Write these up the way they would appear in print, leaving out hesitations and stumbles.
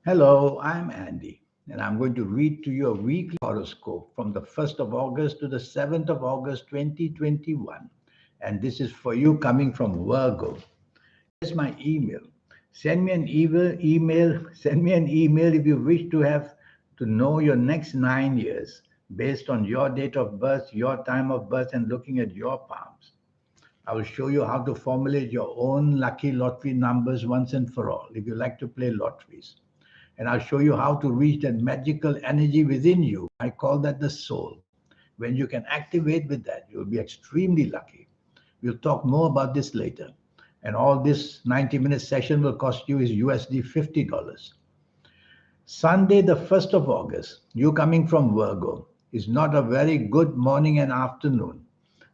Hello, I'm Andy, and I'm going to read to you a weekly horoscope from the 1st of August to the 7th of August 2021. And this is for you coming from Virgo. Here's my email. Send me an email if you wish to have to know your next 9 years based on your date of birth, your time of birth, and looking at your palms. I will show you how to formulate your own lucky lottery numbers once and for all if you like to play lotteries. And I'll show you how to reach that magical energy within you. I call that the soul. When you can activate with that, you'll be extremely lucky. We'll talk more about this later. And all this 90-minute session will cost you is USD $50. Sunday, the 1st of August, you coming from Virgo, is not a very good morning and afternoon.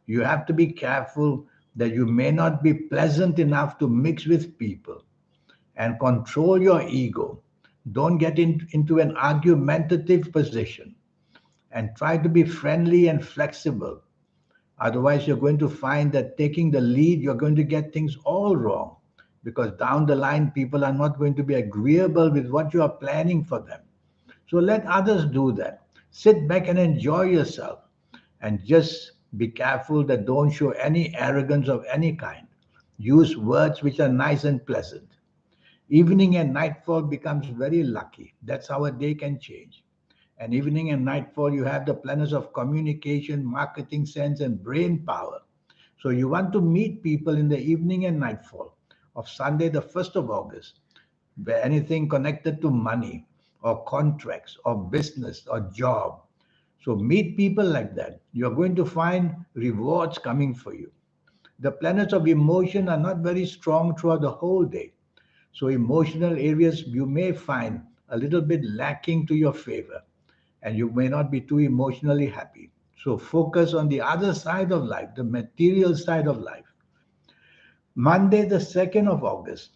You have to be careful that you may not be pleasant enough to mix with people and control your ego. Don't get into an argumentative position and try to be friendly and flexible. Otherwise, you're going to find that taking the lead, you're going to get things all wrong because down the line, people are not going to be agreeable with what you are planning for them. So let others do that. Sit back and enjoy yourself and just be careful that don't show any arrogance of any kind. Use words which are nice and pleasant. Evening and nightfall becomes very lucky. That's how a day can change. And evening and nightfall, you have the planets of communication, marketing sense, and brain power. So you want to meet people in the evening and nightfall of Sunday, the 1st of August, where anything connected to money or contracts or business or job. So meet people like that. You're going to find rewards coming for you. The planets of emotion are not very strong throughout the whole day. So, emotional areas you may find a little bit lacking to your favor, and you may not be too emotionally happy. So, focus on the other side of life, the material side of life. Monday, the 2nd of August,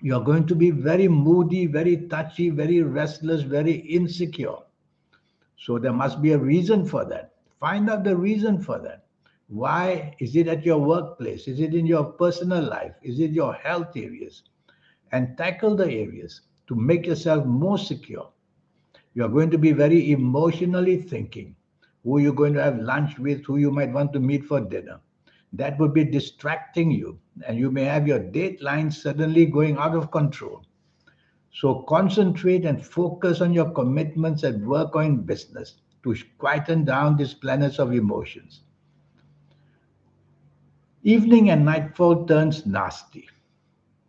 you're going to be very moody, very touchy, very restless, very insecure. So, there must be a reason for that. Find out the reason for that. Why is it at your workplace? Is it in your personal life? Is it your health areas? And tackle the areas to make yourself more secure. You are going to be very emotionally thinking who you're going to have lunch with, who you might want to meet for dinner. That would be distracting you, and you may have your date lines suddenly going out of control. So concentrate and focus on your commitments at work or in business to quieten down these planets of emotions. Evening and nightfall turns nasty.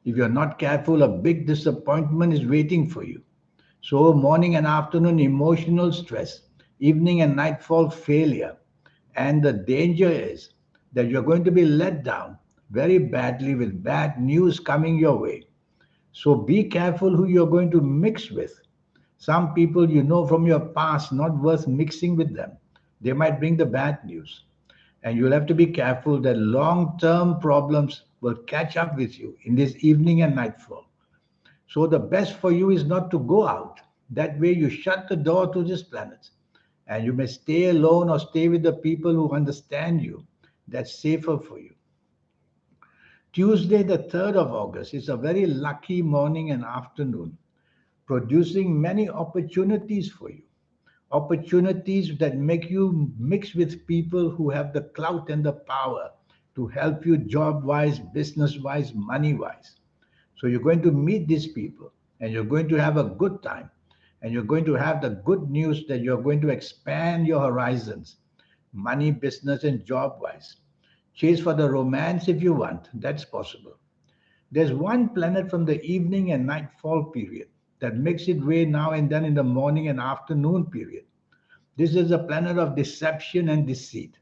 If you're not careful, a big disappointment is waiting for you. So, morning and afternoon emotional stress, evening and nightfall failure. And the danger is that you're going to be let down very badly with bad news coming your way. So, be careful who you're going to mix with. Some people you know from your past, not worth mixing with them. They might bring the bad news. And you'll have to be careful that long term problems will catch up with you in this evening and nightfall. So the best for you is not to go out. That way you shut the door to this planet. And you may stay alone or stay with the people who understand you. That's safer for you. Tuesday, the 3rd of August, is a very lucky morning and afternoon, producing many opportunities for you. Opportunities that make you mix with people who have the clout and the power to help you job wise, business wise, money wise. So you're going to meet these people and you're going to have a good time. And you're going to have the good news that you're going to expand your horizons, money, business, and job wise. Chase for the romance if you want. That's possible. There's one planet from the evening and nightfall period that makes its way now and then in the morning and afternoon period. This is a planet of deception and deceit.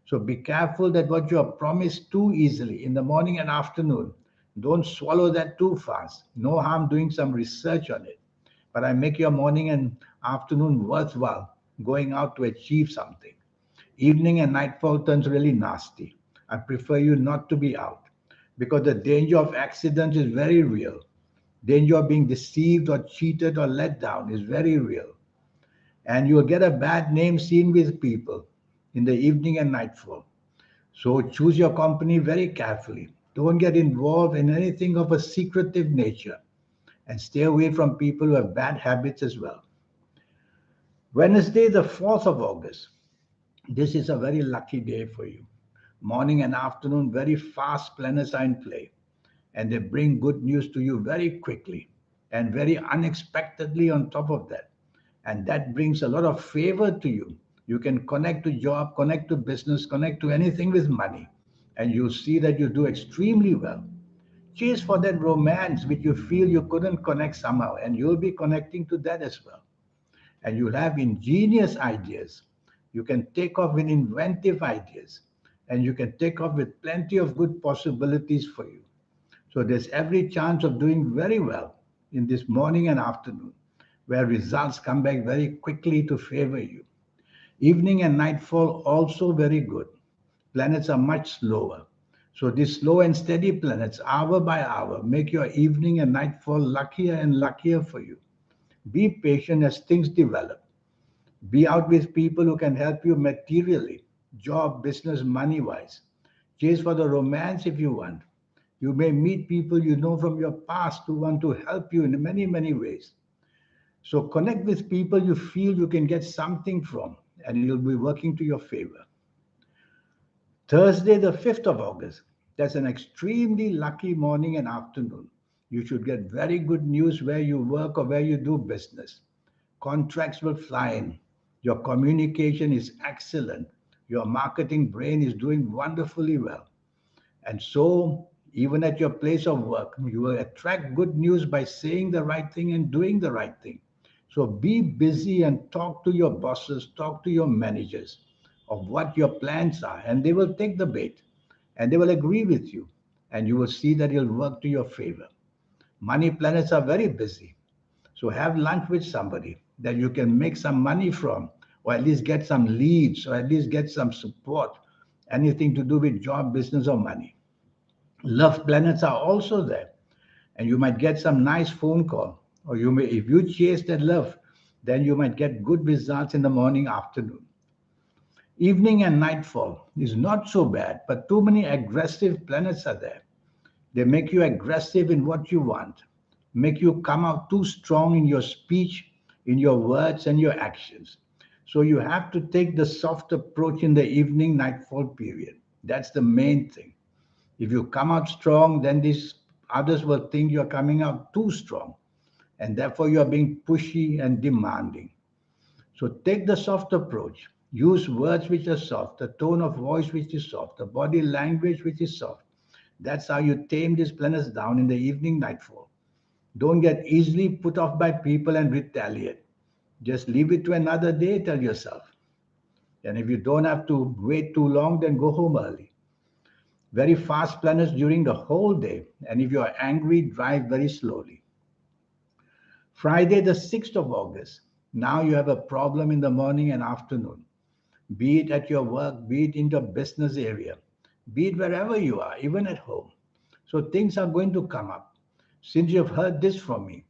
So be careful that what you are promised too easily in the morning and afternoon, don't swallow that too fast. No harm doing some research on it. But I make your morning and afternoon worthwhile going out to achieve something. Evening and nightfall turns really nasty. I prefer you not to be out because the danger of accidents is very real. Danger of being deceived or cheated or let down is very real. And you'll get a bad name seen with people in the evening and nightfall. So choose your company very carefully. Don't get involved in anything of a secretive nature. and stay away from people who have bad habits as well. Wednesday, the 4th of August. This is a very lucky day for you. Morning and afternoon, very fast planets are in play, and they bring good news to you very quickly and very unexpectedly on top of that. And that brings a lot of favor to you. You can connect to job, connect to business, connect to anything with money, and you'll see that you do extremely well. Chase for that romance which you feel you couldn't connect somehow, and you'll be connecting to that as well. And you'll have ingenious ideas. You can take off with inventive ideas, and you can take off with plenty of good possibilities for you. So there's every chance of doing very well in this morning and afternoon, where results come back very quickly to favor you. Evening and nightfall also very good. Planets are much slower. So these slow and steady planets, hour by hour, make your evening and nightfall luckier and luckier for you. Be patient as things develop. Be out with people who can help you materially, job, business, money wise. Chase for the romance if you want. You may meet people you know from your past who want to help you in many, many ways. So connect with people you feel you can get something from, and you'll be working to your favor. Thursday, the 5th of August. That's an extremely lucky morning and afternoon. You should get very good news where you work or where you do business. Contracts will fly in. Your communication is excellent. Your marketing brain is doing wonderfully well. And so, even at your place of work, you will attract good news by saying the right thing and doing the right thing. So, be busy and talk to your bosses, talk to your managers of what your plans are, and they will take the bait and they will agree with you, and you will see that it'll work to your favor. Money planets are very busy. So, have lunch with somebody that you can make some money from, or at least get some leads, or at least get some support, anything to do with job, business, or money. Love planets are also there, and you might get some nice phone call, or you may, if you chase that love, then you might get good results in the morning, afternoon. Evening and nightfall is not so bad, but too many aggressive planets are there. They make you aggressive in what you want, make you come out too strong in your speech, in your words, and your actions. So you have to take the soft approach in the evening nightfall period. That's the main thing. If you come out strong, then these others will think you're coming out too strong, and therefore you are being pushy and demanding. So take the soft approach. Use words which are soft, the tone of voice which is soft, the body language which is soft. That's how you tame these planets down in the evening nightfall. Don't get easily put off by people and retaliate. Just leave it to another day, tell yourself. And if you don't have to wait too long, then go home early. Very fast planets during the whole day. And if you are angry, drive very slowly. Friday, the 6th of August. Now you have a problem in the morning and afternoon. Be it at your work, be it in your business area, be it wherever you are, even at home. So things are going to come up. Since you've heard this from me,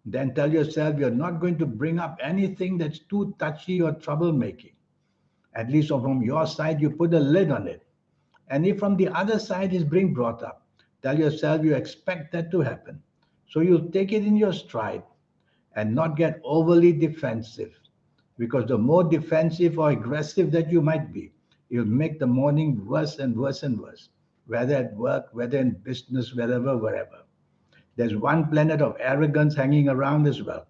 then tell yourself you're not going to bring up anything that's too touchy or troublemaking. At least from your side, you put a lid on it. And if from the other side is being brought up, tell yourself you expect that to happen. So you'll take it in your stride and not get overly defensive. Because the more defensive or aggressive that you might be, it'll make the morning worse and worse and worse, whether at work, whether in business, wherever, wherever. There's one planet of arrogance hanging around as well,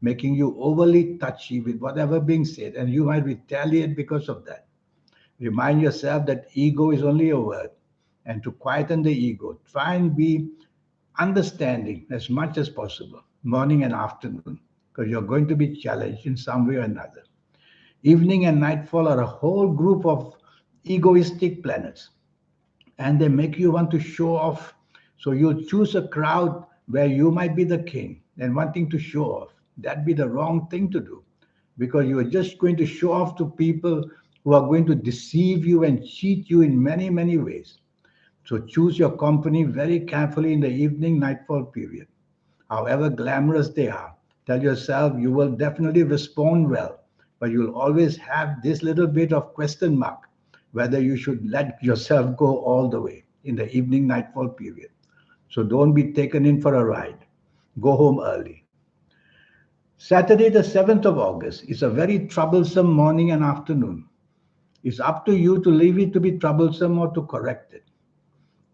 making you overly touchy with whatever being said, and you might retaliate because of that. Remind yourself that ego is only a word, and to quieten the ego, try and be understanding as much as possible, morning and afternoon, because you're going to be challenged in some way or another. Evening and nightfall are a whole group of egoistic planets, and they make you want to show off. So you'll choose a crowd where you might be the king and wanting to show off. That'd be the wrong thing to do, because you are just going to show off to people who are going to deceive you and cheat you in many, many ways. So choose your company very carefully in the evening nightfall period. However glamorous they are, tell yourself you will definitely respond well, but you'll always have this little bit of question mark whether you should let yourself go all the way in the evening nightfall period. So don't be taken in for a ride. Go home early. Saturday, the 7th of August, is a very troublesome morning and afternoon. It's up to you to leave it to be troublesome or to correct it.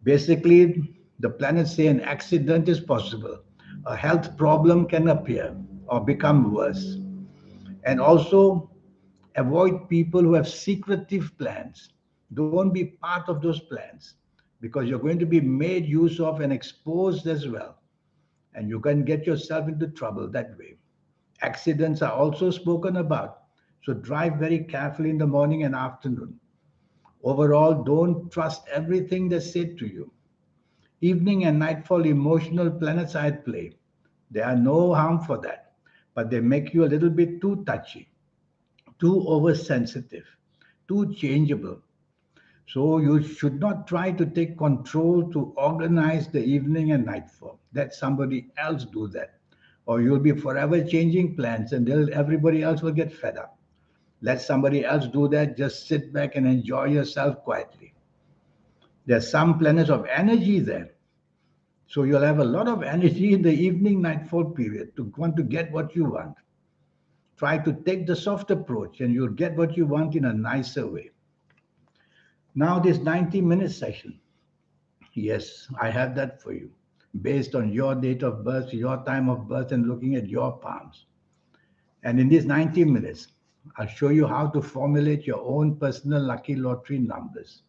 Basically, the planets say an accident is possible, a health problem can appear or become worse. And also, avoid people who have secretive plans. Don't be part of those plans because you're going to be made use of and exposed as well. And you can get yourself into trouble that way. Accidents are also spoken about. So drive very carefully in the morning and afternoon. Overall, don't trust everything that's said to you. Evening and nightfall emotional planets are at play. There are no harm for that, but they make you a little bit too touchy, too oversensitive, too changeable. So you should not try to take control to organize the evening and nightfall. Let somebody else do that. Or you'll be forever changing plans and everybody else will get fed up. Let somebody else do that. Just sit back and enjoy yourself quietly. There's some planets of energy there. So you'll have a lot of energy in the evening nightfall period to want to get what you want. Try to take the soft approach and you'll get what you want in a nicer way. Now, this 90-minute session, yes, I have that for you based on your date of birth, your time of birth, and looking at your palms. And in these 90 minutes, I'll show you how to formulate your own personal lucky lottery numbers.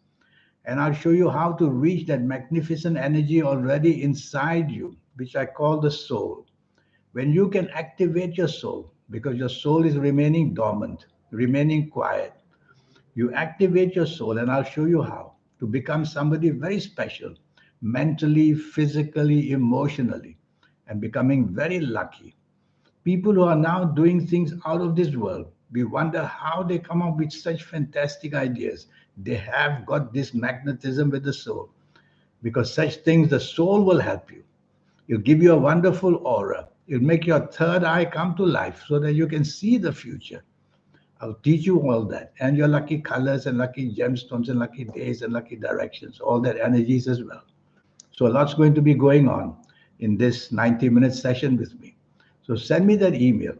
And I'll show you how to reach that magnificent energy already inside you, which I call the soul. When you can activate your soul, because your soul is remaining dormant, remaining quiet, you activate your soul, and I'll show you how to become somebody very special, mentally, physically, emotionally, and becoming very lucky. People who are now doing things out of this world, we wonder how they come up with such fantastic ideas. They have got this magnetism with the soul, because such things, the soul will help you. It'll give you a wonderful aura. It'll make your third eye come to life so that you can see the future. I'll teach you all that, and your lucky colors and lucky gemstones and lucky days and lucky directions, all that energies as well. So a lot's going to be going on in this 90-minute session with me. So send me that email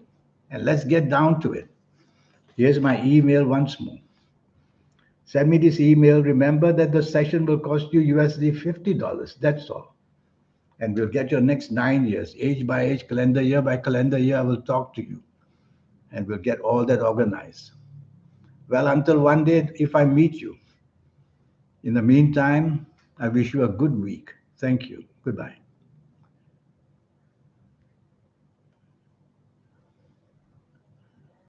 and let's get down to it. Here's my email once more. Send me this email. Remember that the session will cost you USD $50. That's all. And we'll get your next 9 years, age by age, calendar year by calendar year. I will talk to you and we'll get all that organized. Well, until one day, if I meet you. In the meantime, I wish you a good week. Thank you. Goodbye.